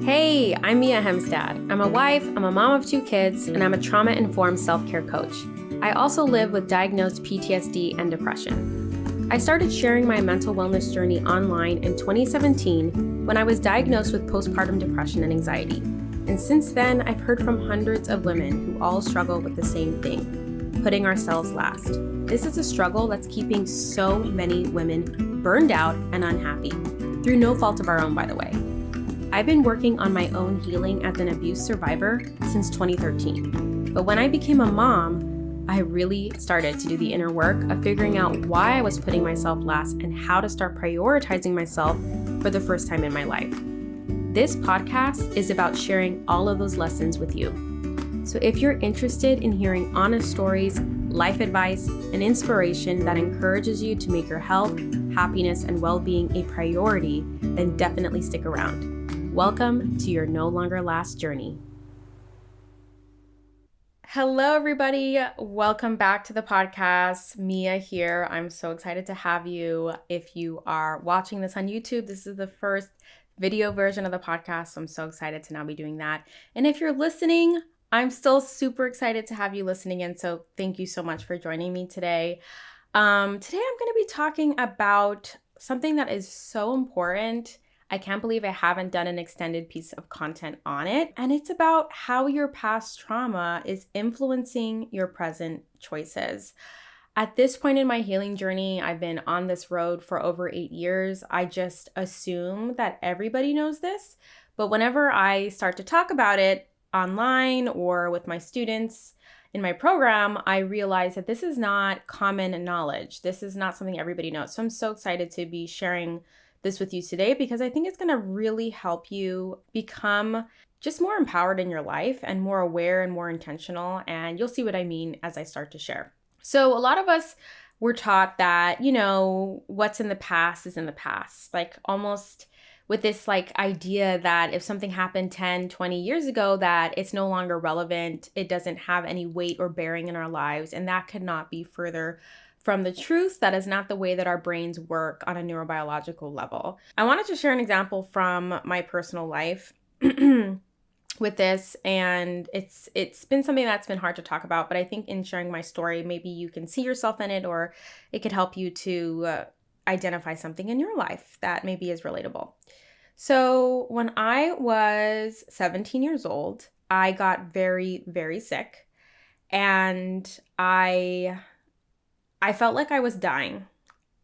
Hey, I'm Mia Hemstad. I'm a wife, I'm a mom of 2 kids, and I'm a trauma-informed self-care coach. I also live with diagnosed PTSD and depression. I started sharing my mental wellness journey online in 2017 when I was diagnosed with postpartum depression and anxiety. And since then, I've heard from hundreds of women who all struggle with the same thing, putting ourselves last. This is a struggle that's keeping so many women burned out and unhappy, through no fault of our own, by the way. I've been working on my own healing as an abuse survivor since 2013. But when I became a mom, I really started to do the inner work of figuring out why I was putting myself last and how to start prioritizing myself for the first time in my life. This podcast is about sharing all of those lessons with you. So if you're interested in hearing honest stories, life advice, and inspiration that encourages you to make your health, happiness, and well-being a priority, then definitely stick around. Welcome to your No Longer Last journey. Hello, everybody. Welcome back to the podcast. Mia here. I'm so excited to have you. If you are watching this on YouTube, this is the first video version of the podcast, so I'm so excited to now be doing that. And if you're listening, I'm still super excited to have you listening in, so thank you so much for joining me today. Today I'm going to be talking about something that is so important. I can't believe I haven't done an extended piece of content on it. And it's about how your past trauma is influencing your present choices. At this point in my healing journey, I've been on this road for over 8 years. I just assume that everybody knows this. But whenever I start to talk about it online or with my students in my program, I realize that this is not common knowledge. This is not something everybody knows. So I'm so excited to be sharing this with you today because I think it's going to really help you become just more empowered in your life and more aware and more intentional. And you'll see what I mean as I start to share. So a lot of us were taught that, what's in the past is in the past, like almost with this idea that if something happened 10, 20 years ago, that it's no longer relevant. It doesn't have any weight or bearing in our lives. And that could not be further from the truth. That is not the way that our brains work on a neurobiological level. I wanted to share an example from my personal life with this, and it's been something that's been hard to talk about, but I think in sharing my story, maybe you can see yourself in it, or it could help you to identify something in your life that maybe is relatable. So when I was 17 years old, I got very, very sick, and I felt like I was dying,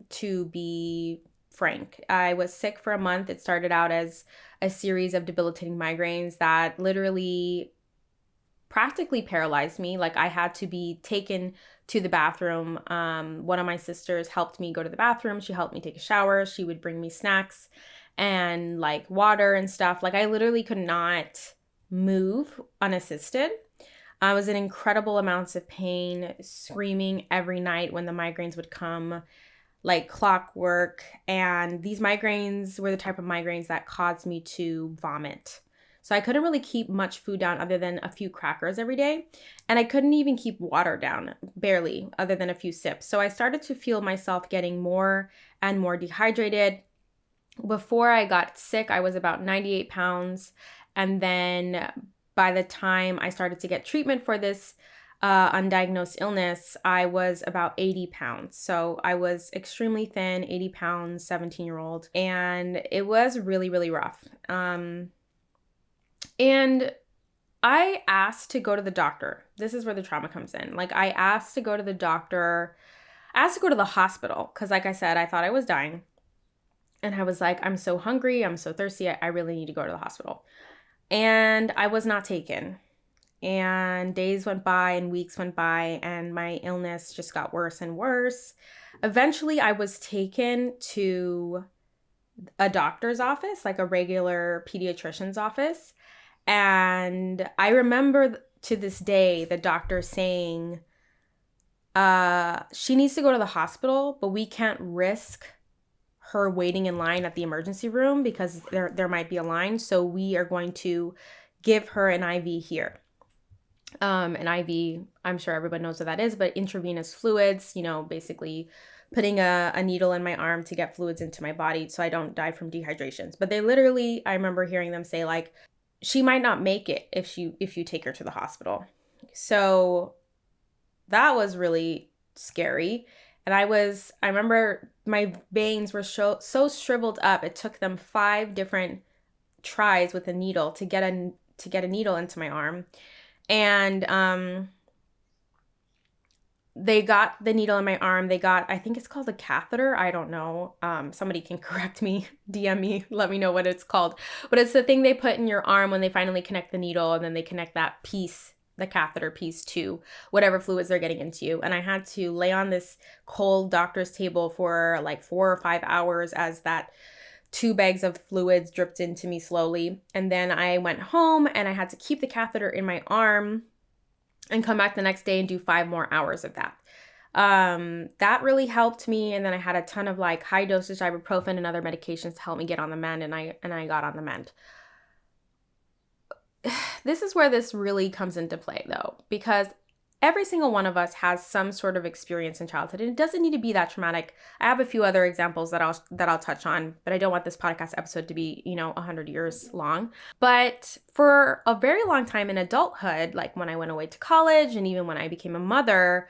to be frank. I was sick for a month. It started out as a series of debilitating migraines that literally practically paralyzed me. Like I had to be taken to the bathroom. One of my sisters helped me go to the bathroom. She helped me take a shower. She would bring me snacks and water and stuff. I literally could not move unassisted. I was in incredible amounts of pain, screaming every night when the migraines would come, like clockwork. And these migraines were the type of migraines that caused me to vomit. So I couldn't really keep much food down other than a few crackers every day. And I couldn't even keep water down, barely, other than a few sips. So I started to feel myself getting more and more dehydrated. Before I got sick, I was about 98 pounds. And then by the time I started to get treatment for this undiagnosed illness, I was about 80 pounds. So I was extremely thin, 80 pounds, 17-year-old. And it was really, really rough. And I asked to go to the doctor. This is where the trauma comes in. I asked to go to the doctor. I asked to go to the hospital because, like I said, I thought I was dying. And I was like, I'm so hungry. I'm so thirsty. I really need to go to the hospital. And I was not taken. And days went by and weeks went by and my illness just got worse and worse. Eventually, I was taken to a doctor's office, like a regular pediatrician's office. And I remember to this day, the doctor saying, she needs to go to the hospital, but we can't risk her waiting in line at the emergency room because there might be a line. So we are going to give her an IV here. An IV, I'm sure everyone knows what that is, but intravenous fluids, basically putting a needle in my arm to get fluids into my body so I don't die from dehydrations. But they literally, I remember hearing them say like, she might not make it if you take her to the hospital. So that was really scary. And I remember my veins were so shriveled up. It took them 5 different tries with a needle to get a needle into my arm. And they got the needle in my arm. They got, I think it's called a catheter. I don't know. Somebody can correct me, DM me, let me know what it's called. But it's the thing they put in your arm when they finally connect the needle, and then they connect that piece, the catheter piece, to whatever fluids they're getting into you. And I had to lay on this cold doctor's table for like 4 or 5 hours as that 2 bags of fluids dripped into me slowly. And then I went home and I had to keep the catheter in my arm and come back the next day and do 5 more hours of that. That really helped me. And then I had a ton of like high dosage ibuprofen and other medications to help me get on the mend. And I got on the mend. This is where this really comes into play though, because every single one of us has some sort of experience in childhood, and it doesn't need to be that traumatic. I have a few other examples that I'll touch on, but I don't want this podcast episode to be, 100 years long. But for a very long time in adulthood, like when I went away to college and even when I became a mother,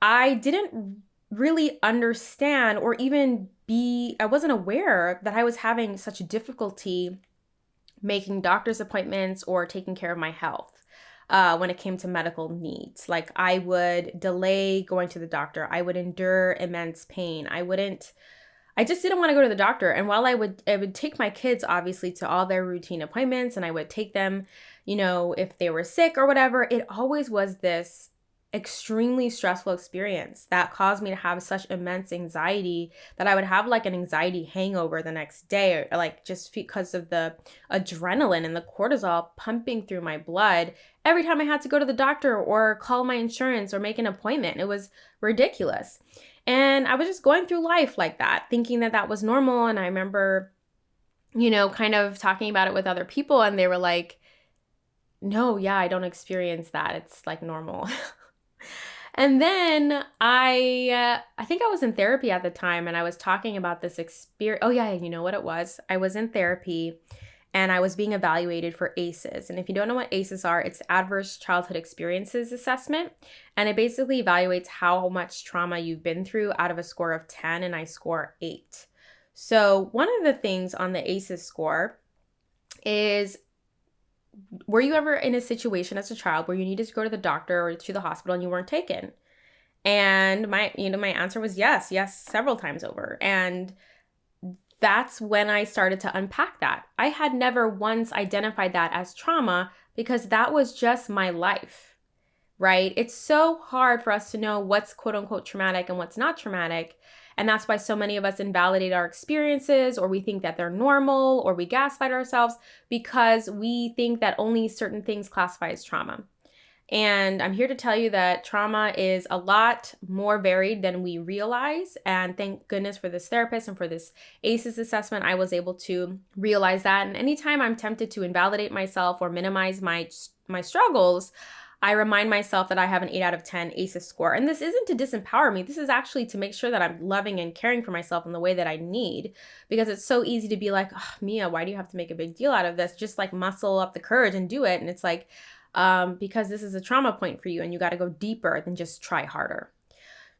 I didn't really understand or even I wasn't aware that I was having such difficulty making doctor's appointments or taking care of my health. When it came to medical needs. Like I would delay going to the doctor. I would endure immense pain. I just didn't want to go to the doctor. And while I would take my kids obviously to all their routine appointments, and I would take them, if they were sick or whatever, it always was this extremely stressful experience that caused me to have such immense anxiety that I would have like an anxiety hangover the next day, or like just because of the adrenaline and the cortisol pumping through my blood every time I had to go to the doctor or call my insurance or make an appointment. It was ridiculous. And I was just going through life like that, thinking that that was normal. And I remember, kind of talking about it with other people, and they were like, no, yeah, I don't experience that. It's like normal. And then I think I was in therapy at the time, and I was talking about this experience. Oh yeah, you know what it was? I was in therapy and I was being evaluated for ACEs. And if you don't know what ACEs are, it's Adverse Childhood Experiences Assessment. And it basically evaluates how much trauma you've been through out of a score of 10, and I score 8. So one of the things on the ACEs score is, were you ever in a situation as a child where you needed to go to the doctor or to the hospital and you weren't taken? And my answer was yes, several times over. And that's when I started to unpack that. I had never once identified that as trauma because that was just my life, right? It's so hard for us to know what's quote unquote traumatic and what's not traumatic. And that's why so many of us invalidate our experiences, or we think that they're normal, or we gaslight ourselves because we think that only certain things classify as trauma. And I'm here to tell you that trauma is a lot more varied than we realize. And thank goodness for this therapist and for this ACEs assessment, I was able to realize that. And anytime I'm tempted to invalidate myself or minimize my struggles, I remind myself that I have an 8 out of 10 ACEs score. And this isn't to disempower me. This is actually to make sure that I'm loving and caring for myself in the way that I need. Because it's so easy to be like, oh, Mia, why do you have to make a big deal out of this? Just like muscle up the courage and do it. And it's like, because this is a trauma point for you and you got to go deeper than just try harder.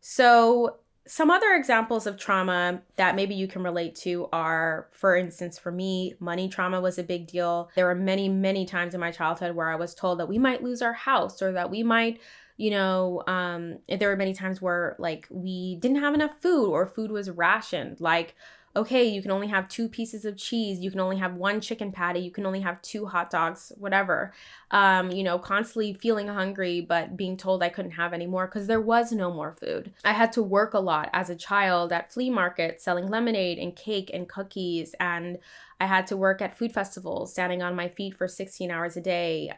So some other examples of trauma that maybe you can relate to are, for instance, for me, money trauma was a big deal. There were many, many times in my childhood where I was told that we might lose our house, or that we might, there were many times where like we didn't have enough food, or food was rationed. Like, okay, you can only have 2 pieces of cheese. You can only have 1 chicken patty. You can only have 2 hot dogs, whatever. Constantly feeling hungry, but being told I couldn't have any more because there was no more food. I had to work a lot as a child at flea markets selling lemonade and cake and cookies. And I had to work at food festivals, standing on my feet for 16 hours a day,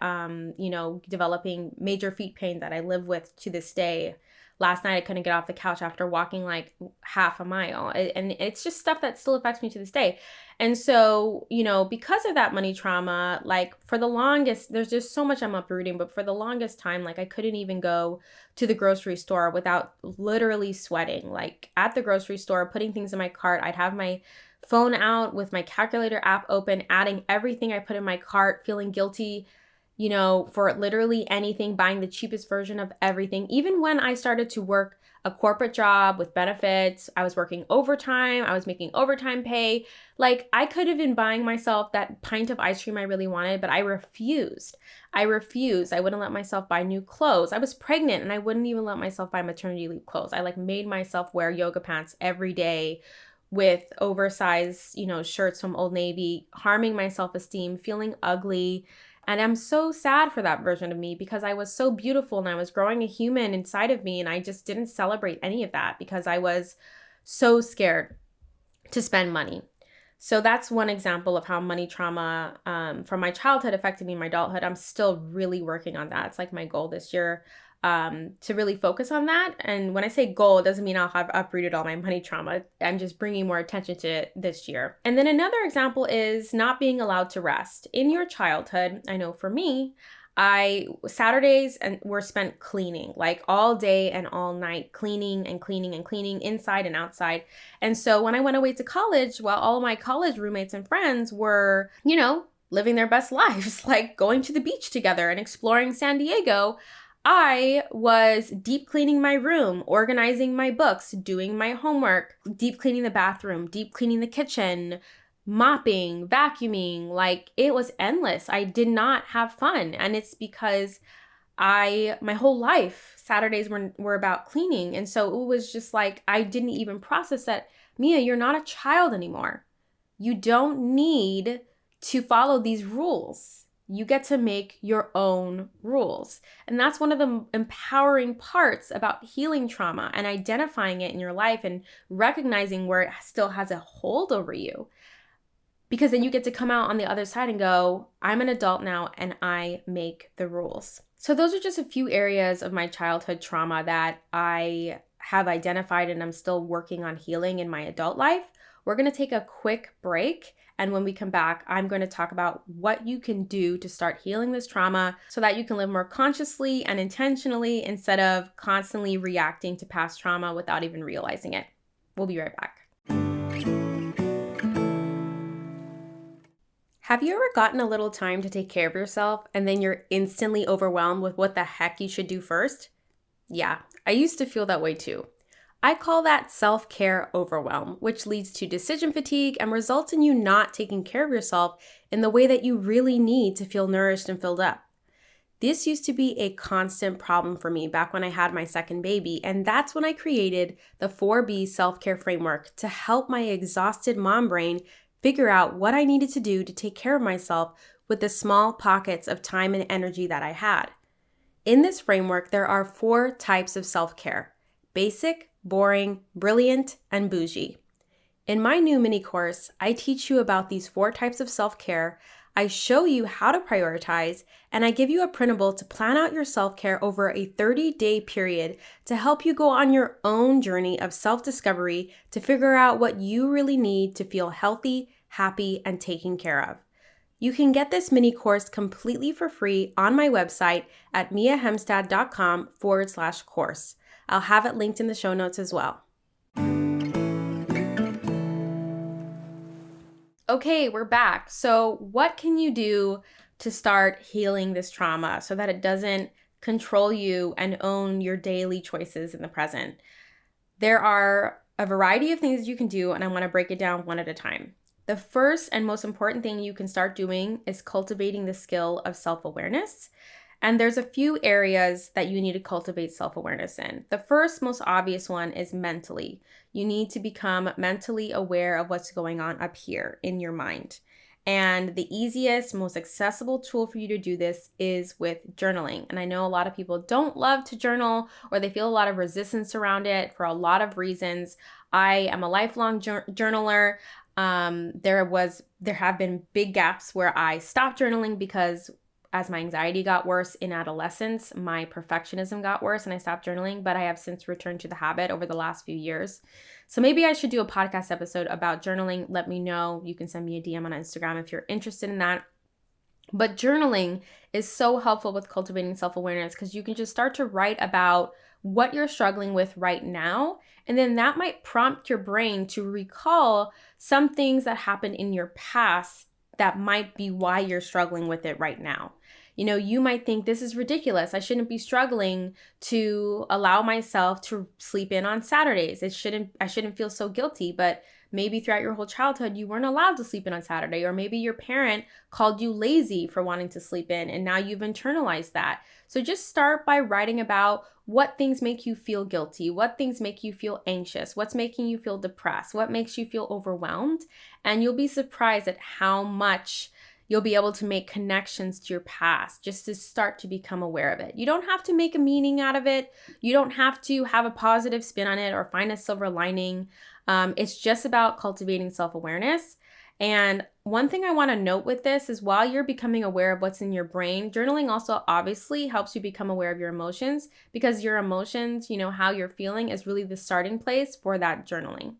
developing major feet pain that I live with to this day. last night I couldn't get off the couch after walking like half a mile. And it's just stuff that still affects me to this day. And so, because of that money trauma, like for the longest, there's just so much I'm uprooting, but for the longest time, like I couldn't even go to the grocery store without literally sweating. Like at the grocery store, putting things in my cart, I'd have my phone out with my calculator app open, adding everything I put in my cart, feeling guilty, for literally anything, buying the cheapest version of everything. Even when I started to work a corporate job with benefits, I was working overtime, I was making overtime pay. Like I could have been buying myself that pint of ice cream I really wanted, but I refused. I wouldn't let myself buy new clothes. I was pregnant and I wouldn't even let myself buy maternity leave clothes. I made myself wear yoga pants every day with oversized, shirts from Old Navy, harming my self-esteem, feeling ugly. And I'm so sad for that version of me because I was so beautiful and I was growing a human inside of me, and I just didn't celebrate any of that because I was so scared to spend money. So that's one example of how money trauma from my childhood affected me in my adulthood. I'm still really working on that. It's like my goal this year to really focus on that. And when I say goal, it doesn't mean I'll have uprooted all my money trauma. I'm just bringing more attention to it this year. And then another example is not being allowed to rest. In your childhood, I know for me, Saturdays were spent cleaning, like all day and all night, cleaning and cleaning and cleaning inside and outside. And so when I went away to college, while all of my college roommates and friends were, living their best lives, like going to the beach together and exploring San Diego, I was deep cleaning my room, organizing my books, doing my homework, deep cleaning the bathroom, deep cleaning the kitchen, mopping, vacuuming. Like it was endless. I did not have fun. And it's because my whole life, Saturdays were about cleaning. And so it was just like, I didn't even process that, Mia, you're not a child anymore. You don't need to follow these rules. You get to make your own rules. And that's one of the empowering parts about healing trauma and identifying it in your life and recognizing where it still has a hold over you. Because then you get to come out on the other side and go, I'm an adult now and I make the rules. So those are just a few areas of my childhood trauma that I have identified and I'm still working on healing in my adult life. We're going to take a quick break. And when we come back, I'm going to talk about what you can do to start healing this trauma so that you can live more consciously and intentionally instead of constantly reacting to past trauma without even realizing it. We'll be right back. Have you ever gotten a little time to take care of yourself and then you're instantly overwhelmed with what the heck you should do first? Yeah, I used to feel that way too. I call that self-care overwhelm, which leads to decision fatigue and results in you not taking care of yourself in the way that you really need to feel nourished and filled up. This used to be a constant problem for me back when I had my second baby, and that's when I created the 4B self-care framework to help my exhausted mom brain figure out what I needed to do to take care of myself with the small pockets of time and energy that I had. In this framework, there are 4 types of self-care: basic, boring, brilliant, and bougie. In my new mini course, I teach you about these 4 types of self-care, I show you how to prioritize, and I give you a printable to plan out your self-care over a 30-day period to help you go on your own journey of self-discovery to figure out what you really need to feel healthy, happy, and taken care of. You can get this mini course completely for free on my website at miahemstad.com/course. I'll have it linked in the show notes as well. Okay, we're back. So what can you do to start healing this trauma so that it doesn't control you and own your daily choices in the present? There are a variety of things you can do, and I want to break it down one at a time. The first and most important thing you can start doing is cultivating the skill of self-awareness. And there's a few areas that you need to cultivate self-awareness in. The first, most obvious one is mentally. You need to become mentally aware of what's going on up here in your mind. And the easiest, most accessible tool for you to do this is with journaling. And I know a lot of people don't love to journal, or they feel a lot of resistance around it for a lot of reasons. I am a lifelong journaler. There have been big gaps where I stopped journaling because as my anxiety got worse in adolescence, my perfectionism got worse and I stopped journaling, but I have since returned to the habit over the last few years. So maybe I should do a podcast episode about journaling. Let me know. You can send me a DM on Instagram if you're interested in that. But journaling is so helpful with cultivating self-awareness because you can just start to write about what you're struggling with right now. And then that might prompt your brain to recall some things that happened in your past that might be why you're struggling with it right now. You might think this is ridiculous. I shouldn't be struggling to allow myself to sleep in on Saturdays. I shouldn't feel so guilty, but maybe throughout your whole childhood, you weren't allowed to sleep in on Saturday, or maybe your parent called you lazy for wanting to sleep in, and now you've internalized that. So just start by writing about what things make you feel guilty, what things make you feel anxious, what's making you feel depressed, what makes you feel overwhelmed, and you'll be surprised at how much you'll be able to make connections to your past just to start to become aware of it. You don't have to make a meaning out of it. You don't have to have a positive spin on it or find a silver lining. It's just about cultivating self-awareness. And one thing I want to note with this is while you're becoming aware of what's in your brain, journaling also obviously helps you become aware of your emotions, because your emotions, how you're feeling, is really the starting place for that journaling.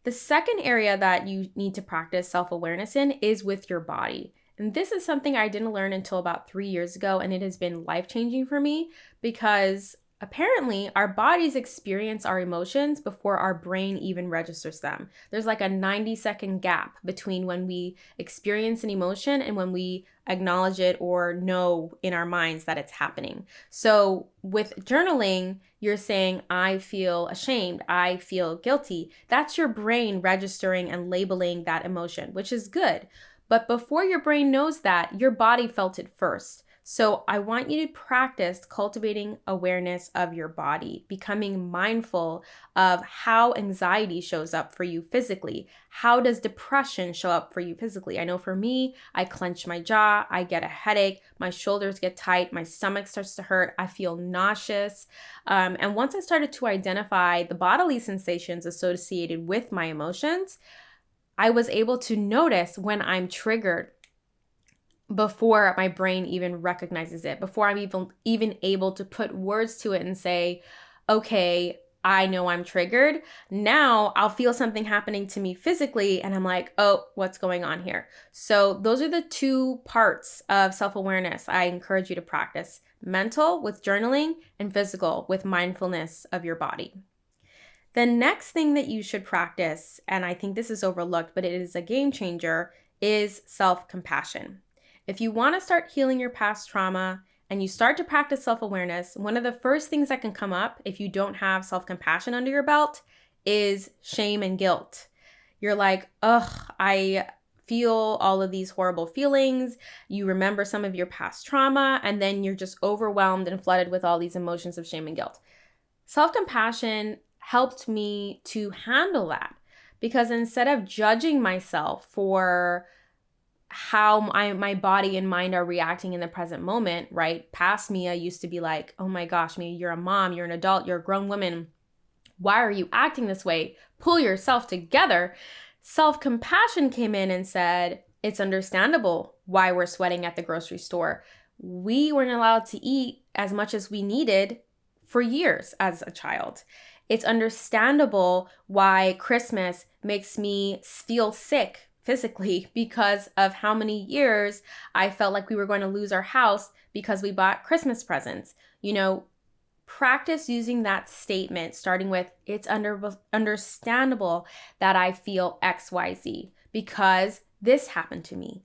The second area that you need to practice self-awareness in is with your body. And this is something I didn't learn until about 3 years ago, and it has been life-changing for me because apparently our bodies experience our emotions before our brain even registers them. There's like a 90-second gap between when we experience an emotion and when we acknowledge it or know in our minds that it's happening. So with journaling, you're saying, I feel ashamed, I feel guilty. That's your brain registering and labeling that emotion, which is good. But before your brain knows that, your body felt it first. So I want you to practice cultivating awareness of your body, becoming mindful of how anxiety shows up for you physically. How does depression show up for you physically? I know for me, I clench my jaw, I get a headache, my shoulders get tight, my stomach starts to hurt, I feel nauseous. And once I started to identify the bodily sensations associated with my emotions, I was able to notice when I'm triggered before my brain even recognizes it, before I'm even able to put words to it and say, okay, I know I'm triggered. Now I'll feel something happening to me physically and I'm like, oh, what's going on here? So those are the two parts of self-awareness I encourage you to practice: mental with journaling and physical with mindfulness of your body. The next thing that you should practice, and I think this is overlooked, but it is a game changer, is self-compassion. If you want to start healing your past trauma and you start to practice self-awareness, one of the first things that can come up if you don't have self-compassion under your belt is shame and guilt. You're like, ugh, I feel all of these horrible feelings. You remember some of your past trauma, and then you're just overwhelmed and flooded with all these emotions of shame and guilt. Self-compassion helped me to handle that, because instead of judging myself for how my body and mind are reacting in the present moment, right? Past Mia used to be like, oh my gosh, Mia, you're a mom, you're an adult, you're a grown woman. Why are you acting this way? Pull yourself together. Self-compassion came in and said, it's understandable why we're sweating at the grocery store. We weren't allowed to eat as much as we needed for years as a child. It's understandable why Christmas makes me feel sick physically because of how many years I felt like we were going to lose our house because we bought Christmas presents. Practice using that statement, starting with, it's understandable that I feel XYZ because this happened to me.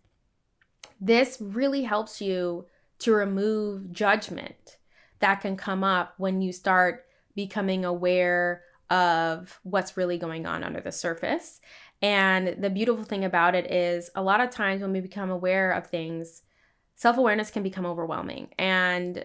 This really helps you to remove judgment that can come up when you start becoming aware of what's really going on under the surface. And the beautiful thing about it is a lot of times when we become aware of things, self-awareness can become overwhelming. And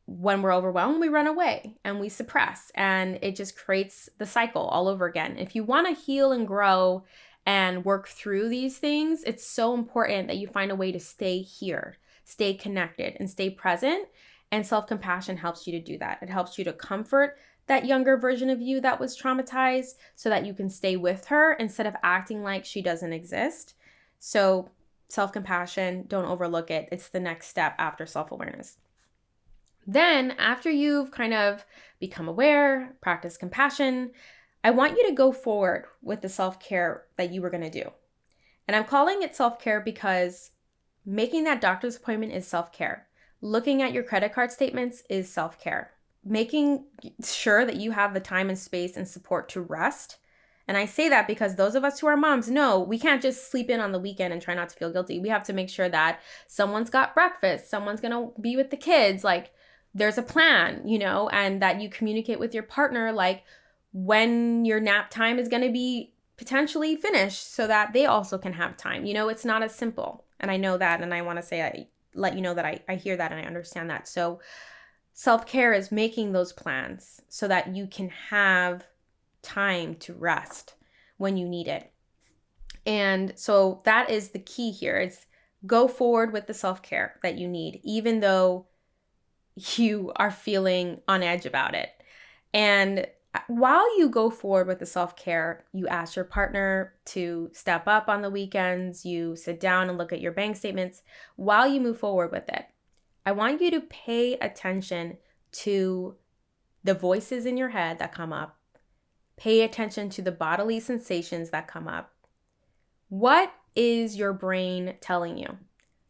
when we're overwhelmed, we run away and we suppress, and it just creates the cycle all over again. If you want to heal and grow and work through these things, it's so important that you find a way to stay here, stay connected, and stay present. And self-compassion helps you to do that. It helps you to comfort that younger version of you that was traumatized so that you can stay with her instead of acting like she doesn't exist. So self-compassion, don't overlook it. It's the next step after self-awareness. Then after you've kind of become aware, practice compassion, I want you to go forward with the self-care that you were going to do. And I'm calling it self-care because making that doctor's appointment is self-care. Looking at your credit card statements is self-care. Making sure that you have the time and space and support to rest. And I say that because those of us who are moms know we can't just sleep in on the weekend and try not to feel guilty. We have to make sure that someone's got breakfast, someone's going to be with the kids, like there's a plan, and that you communicate with your partner, like when your nap time is going to be potentially finished so that they also can have time. It's not as simple. And I know that, and I want to say, I let you know that I hear that and I understand that. So self-care is making those plans so that you can have time to rest when you need it. And so that is the key here. It's go forward with the self-care that you need, even though you are feeling on edge about it. And while you go forward with the self-care, you ask your partner to step up on the weekends, you sit down and look at your bank statements while you move forward with it. I want you to pay attention to the voices in your head that come up. Pay attention to the bodily sensations that come up. What is your brain telling you?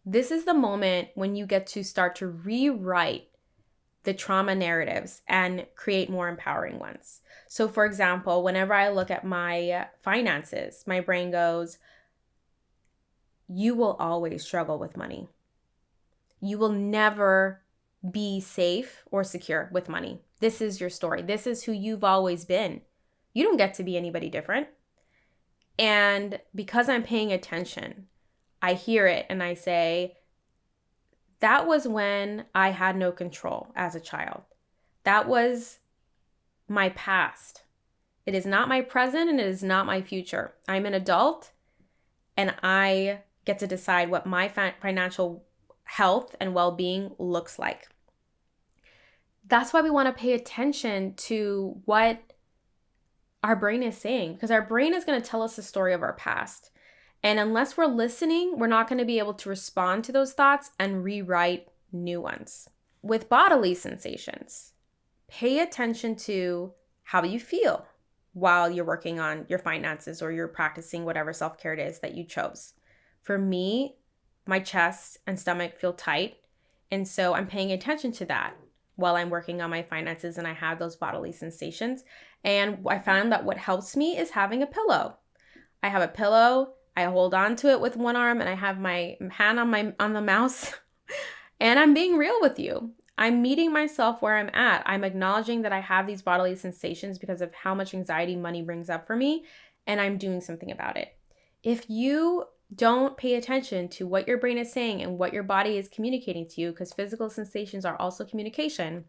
This is the moment when you get to start to rewrite the trauma narratives and create more empowering ones. So for example, whenever I look at my finances, my brain goes, you will always struggle with money. You will never be safe or secure with money. This is your story. This is who you've always been. You don't get to be anybody different. And because I'm paying attention, I hear it and I say, that was when I had no control as a child. That was my past. It is not my present and it is not my future. I'm an adult and I get to decide what my financial health and well-being looks like. That's why we want to pay attention to what our brain is saying, because our brain is going to tell us the story of our past. And unless we're listening, we're not going to be able to respond to those thoughts and rewrite new ones. With bodily sensations, pay attention to how you feel while you're working on your finances or you're practicing whatever self-care it is that you chose. For me, my chest and stomach feel tight. And so I'm paying attention to that while I'm working on my finances and I have those bodily sensations. And I found that what helps me is having a pillow. I have a pillow, I hold on to it with one arm and I have my hand on the mouse and I'm being real with you. I'm meeting myself where I'm at. I'm acknowledging that I have these bodily sensations because of how much anxiety money brings up for me, and I'm doing something about it. If you don't pay attention to what your brain is saying and what your body is communicating to you, because physical sensations are also communication,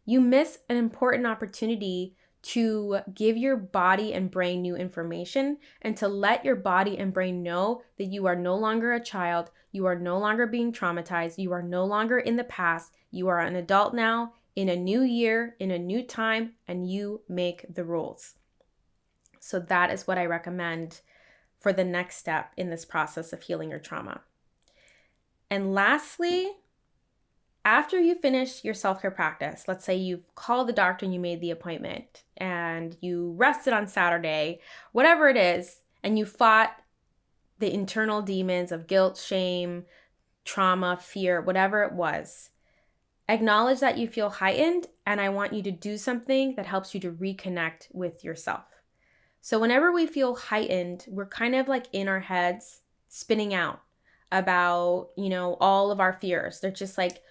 you miss an important opportunity to give your body and brain new information and to let your body and brain know that you are no longer a child, you are no longer being traumatized, you are no longer in the past, you are an adult now, in a new year, in a new time, and you make the rules. So that is what I recommend for the next step in this process of healing your trauma. And lastly, after you finish your self-care practice, let's say you've called the doctor and you made the appointment and you rested on Saturday, whatever it is, and you fought the internal demons of guilt, shame, trauma, fear, whatever it was, acknowledge that you feel heightened, and I want you to do something that helps you to reconnect with yourself. So whenever we feel heightened, we're kind of like in our heads spinning out about, all of our fears. They're just like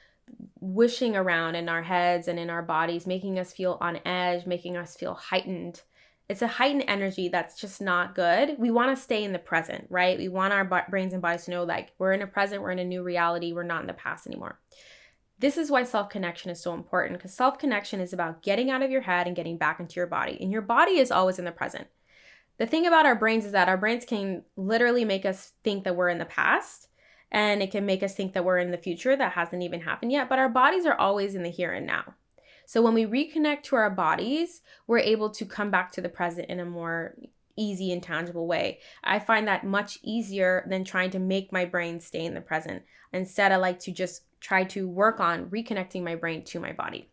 wishing around in our heads and in our bodies, making us feel on edge, making us feel heightened. It's a heightened energy that's just not good. We want to stay in the present, right? We want our brains and bodies to know like we're in a present, we're in a new reality, we're not in the past anymore. This is why self-connection is so important, because self-connection is about getting out of your head and getting back into your body. And your body is always in the present. The thing about our brains is that our brains can literally make us think that we're in the past, and it can make us think that we're in the future that hasn't even happened yet, but our bodies are always in the here and now. So when we reconnect to our bodies, we're able to come back to the present in a more easy and tangible way. I find that much easier than trying to make my brain stay in the present. Instead, I like to just try to work on reconnecting my brain to my body.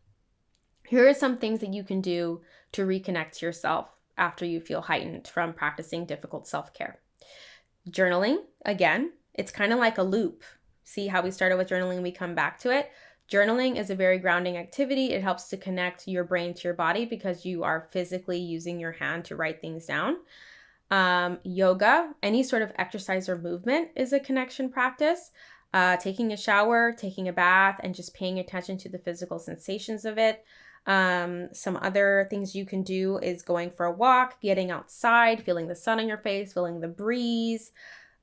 Here are some things that you can do to reconnect to yourself after you feel heightened from practicing difficult self-care. Journaling, again, it's kind of like a loop. See how we started with journaling, we come back to it. Journaling is a very grounding activity. It helps to connect your brain to your body because you are physically using your hand to write things down. Yoga, any sort of exercise or movement is a connection practice. Taking a shower, taking a bath, and just paying attention to the physical sensations of it. Some other things you can do is going for a walk, getting outside, feeling the sun on your face, feeling the breeze.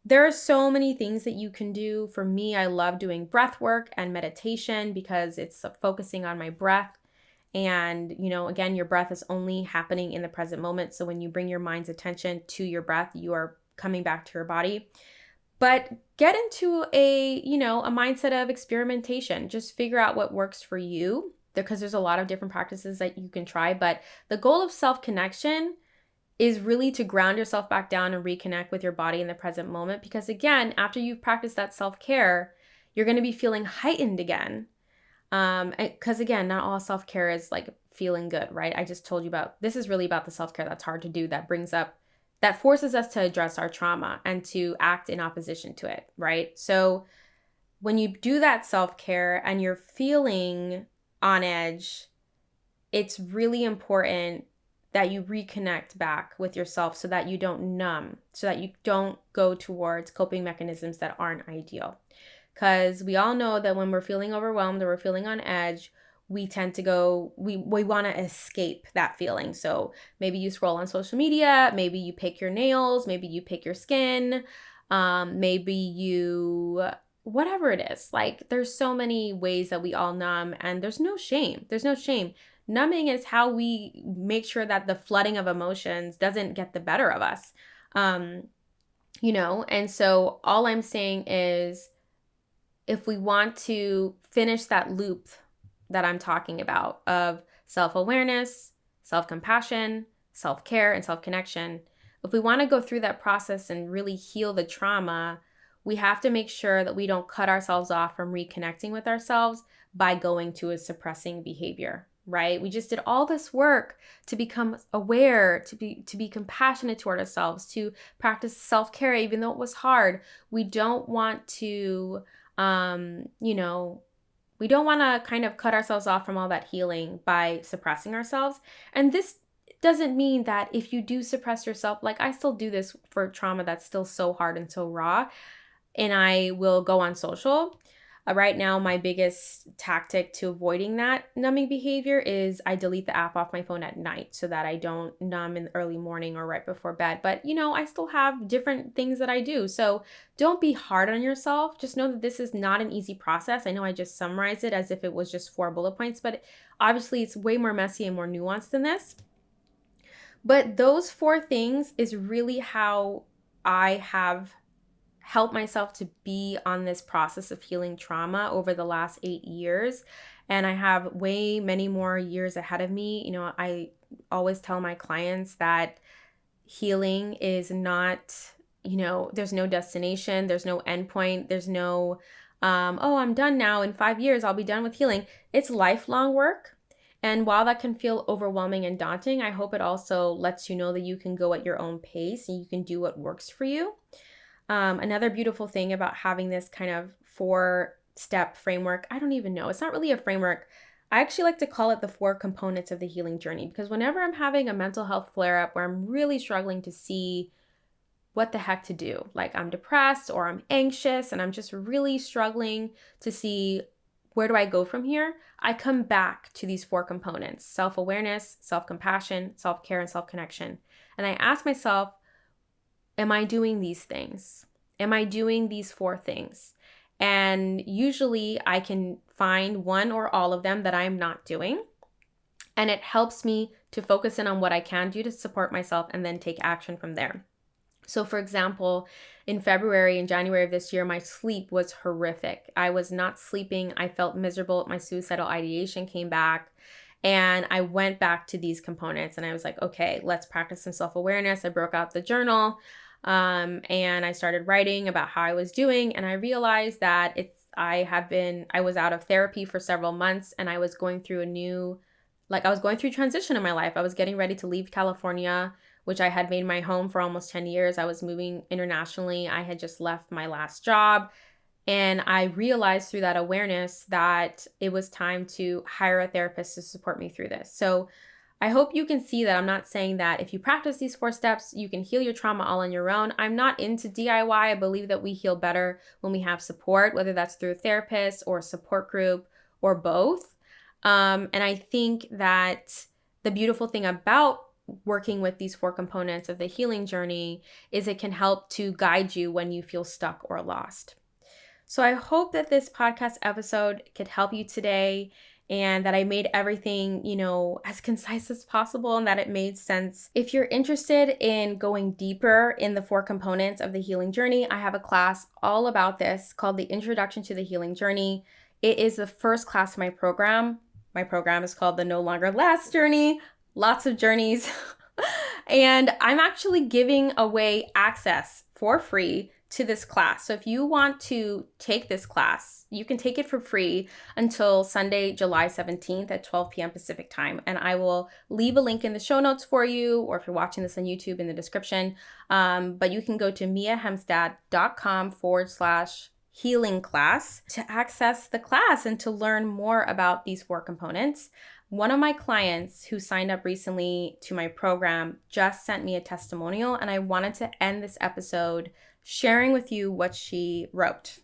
There are so many things that you can do. For me, I love doing breath work and meditation because it's focusing on my breath. And, again, your breath is only happening in the present moment. So when you bring your mind's attention to your breath, you are coming back to your body. But get into a mindset of experimentation. Just figure out what works for you, because there's a lot of different practices that you can try. But the goal of self-connection is really to ground yourself back down and reconnect with your body in the present moment. Because again, after you've practiced that self-care, you're going to be feeling heightened again. Because again, not all self-care is like feeling good, right? I just told you this is really about the self-care that's hard to do, that forces us to address our trauma and to act in opposition to it, right? So when you do that self-care and you're feeling on edge, it's really important that you reconnect back with yourself so that you don't numb, so that you don't go towards coping mechanisms that aren't ideal. Because we all know that when we're feeling overwhelmed or we're feeling on edge, we tend to we want to escape that feeling. So maybe you scroll on social media, maybe you pick your nails, maybe you pick your skin, maybe you, whatever it is. Like, there's so many ways that we all numb, and there's no shame. Numbing is how we make sure that the flooding of emotions doesn't get the better of us. And so all I'm saying is, if we want to finish that loop that I'm talking about of self-awareness, self-compassion, self-care, and self-connection, if we want to go through that process and really heal the trauma, we have to make sure that we don't cut ourselves off from reconnecting with ourselves by going to a suppressing behavior, right? We just did all this work to become aware, to be compassionate toward ourselves, to practice self-care, even though it was hard. We don't want to, we don't want to kind of cut ourselves off from all that healing by suppressing ourselves. And this doesn't mean that if you do suppress yourself, like I still do this for trauma that's still so hard and so raw, and I will go on social. Right now, my biggest tactic to avoiding that numbing behavior is I delete the app off my phone at night so that I don't numb in the early morning or right before bed. But, I still have different things that I do. So don't be hard on yourself. Just know that this is not an easy process. I know I just summarized it as if it was just 4 bullet points, but obviously it's way more messy and more nuanced than this. But those 4 things is really how I have help myself to be on this process of healing trauma over the last 8 years. And I have many more years ahead of me. I always tell my clients that healing is not, there's no destination, there's no endpoint, there's no, I'm done now. In 5 years, I'll be done with healing. It's lifelong work. And while that can feel overwhelming and daunting, I hope it also lets you know that you can go at your own pace and you can do what works for you. Another beautiful thing about having this kind of 4-step framework, I don't even know, it's not really a framework. I actually like to call it the 4 components of the healing journey, because whenever I'm having a mental health flare-up where I'm really struggling to see what the heck to do, like I'm depressed or I'm anxious and I'm just really struggling to see where do I go from here, I come back to these 4 components: self-awareness, self-compassion, self-care, and self-connection. And I ask myself, am I doing these things? Am I doing these 4 things? And usually I can find one or all of them that I'm not doing. And it helps me to focus in on what I can do to support myself and then take action from there. So for example, in February and January of this year, my sleep was horrific. I was not sleeping. I felt miserable. My suicidal ideation came back. And I went back to these components and I was like, okay, let's practice some self-awareness. I broke out the journal and I started writing about how I was doing. And I realized that I was out of therapy for several months and I was going through I was going through transition in my life. I was getting ready to leave California, which I had made my home for almost 10 years. I was moving internationally. I had just left my last job. And I realized through that awareness that it was time to hire a therapist to support me through this. So I hope you can see that I'm not saying that if you practice these 4 steps, you can heal your trauma all on your own. I'm not into DIY. I believe that we heal better when we have support, whether that's through a therapist or a support group or both. And I think that the beautiful thing about working with these 4 components of the healing journey is it can help to guide you when you feel stuck or lost. So I hope that this podcast episode could help you today and that I made everything, as concise as possible and that it made sense. If you're interested in going deeper in the 4 components of the healing journey, I have a class all about this called the Introduction to the Healing Journey. It is the first class of my program. My program is called the No Longer Last Journey. Lots of journeys. And I'm actually giving away access for free to this class. So if you want to take this class, you can take it for free until Sunday, July 17th at 12 p.m. Pacific time. And I will leave a link in the show notes for you, or if you're watching this on YouTube, in the description. But you can go to miahemstad.com/healing class to access the class and to learn more about these 4 components. One of my clients who signed up recently to my program just sent me a testimonial, and I wanted to end this episode sharing with you what she wrote.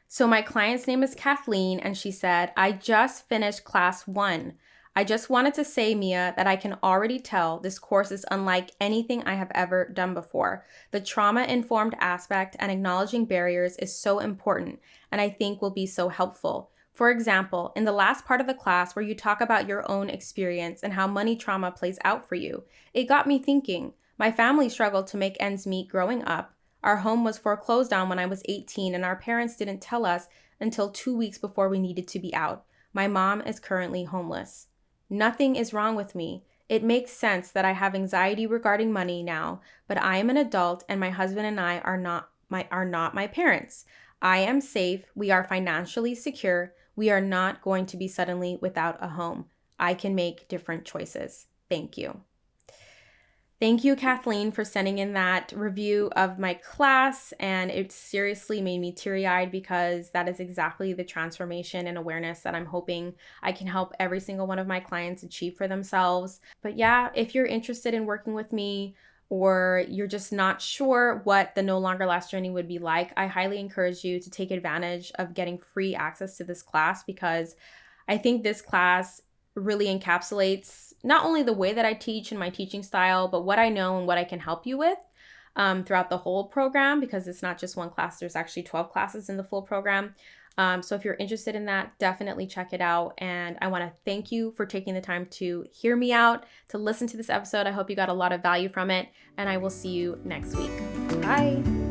So my client's name is Kathleen, and she said, I just finished class 1. I just wanted to say, Mia, that I can already tell this course is unlike anything I have ever done before. The trauma-informed aspect and acknowledging barriers is so important, and I think will be so helpful. For example, in the last part of the class where you talk about your own experience and how money trauma plays out for you, it got me thinking. My family struggled to make ends meet growing up. Our home was foreclosed on when I was 18, and our parents didn't tell us until 2 weeks before we needed to be out. My mom is currently homeless. Nothing is wrong with me. It makes sense that I have anxiety regarding money now, but I am an adult and my husband and I are not my parents. I am safe. We are financially secure. We are not going to be suddenly without a home. I can make different choices. Thank you. Thank you, Kathleen, for sending in that review of my class, and it seriously made me teary-eyed because that is exactly the transformation and awareness that I'm hoping I can help every single one of my clients achieve for themselves. But yeah, if you're interested in working with me or you're just not sure what the No Longer Last journey would be like, I highly encourage you to take advantage of getting free access to this class, because I think this class really encapsulates not only the way that I teach and my teaching style, but what I know and what I can help you with throughout the whole program, because it's not just one class. There's actually 12 classes in the full program. So if you're interested in that, definitely check it out. And I want to thank you for taking the time to hear me out, to listen to this episode. I hope you got a lot of value from it, and I will see you next week. Bye.